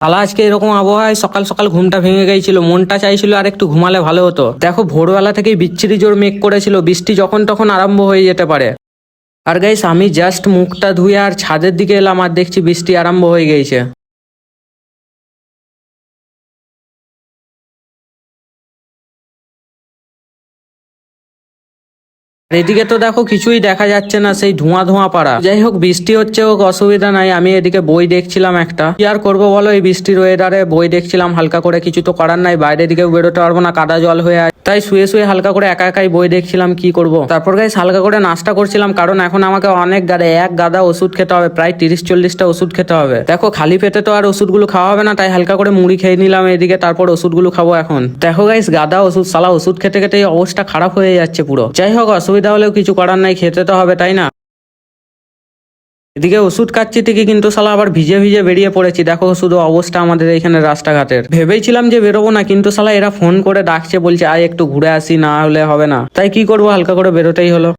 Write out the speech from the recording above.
শালা আজকে এরকম আবহাওয়ায় সকাল সকাল ঘুমটা ভেঙে গেছিল, মনটা চাইছিল আর একটু ঘুমালে ভালো হতো। দেখো ভোরবেলা থেকেই বিচ্ছিরি জোর মেঘ করেছিল, বৃষ্টি যখন তখন আরম্ভ হয়ে যেতে পারে। আর গাইস আমি জাস্ট মুখটা ধুয়ে আর ছাদের দিকে এলাম আর দেখছি বৃষ্টি আরম্ভ হয়ে গেছে। আর এদিকে তো দেখো কিছুই দেখা যাচ্ছে না, সেই ধোঁয়া ধোঁয়া পাড়া। যাই হোক বৃষ্টি হচ্ছে হোক, অসুবিধা নাই। আমি এদিকে বই দেখছিলাম একটা, কি আর করবো বলো, এই বৃষ্টির ওয়েদারে বই দেখছিলাম হালকা করে। কিছু তো করার নাই, বাইরের দিকেও বেরোতে পারবো না, কাদা জল হয়ে আছে। তাই শুয়ে শুয়ে হালকা করে একা একাই বই দেখছিলাম, কি করব। তারপর গাইস হালকা করে নাস্তা করছিলাম, কারণ এখন আমাকে অনেক এক গাদা ওষুধ খেতে হবে, প্রায় 30-40টা ওষুধ খেতে হবে। দেখো খালি পেটে তো আর ওষুধগুলো খাওয়া হবে না, তাই হালকা করে মুড়ি খেয়ে নিলাম এদিকে, তারপর ওষুধগুলো খাবো এখন। দেখো গাইস গাদা ওষুধ, শালা ওষুধ খেতে খেতে এই অবস্থা খারাপ হয়ে যাচ্ছে পুরো। যাই হোক অসুবিধা হলেও কিছু করার নাই, খেতে তো হবে তাই না। এদিকে ওষুধ খাচ্ছি ঠিকই, কিন্তু শালা আবার ভিজে ভিজে বেরিয়ে পড়েছি। দেখো শুধু অবস্থা আমাদের এখানে রাস্তাঘাটের। ভেবেছিলাম যে বেরোবো না, কিন্তু শালা এরা ফোন করে ডাকছে, বলছে আয় একটু ঘুরে আসি, না হলে হবে না। তাই কি করবো, হালকা করে বেরোতেই হলো।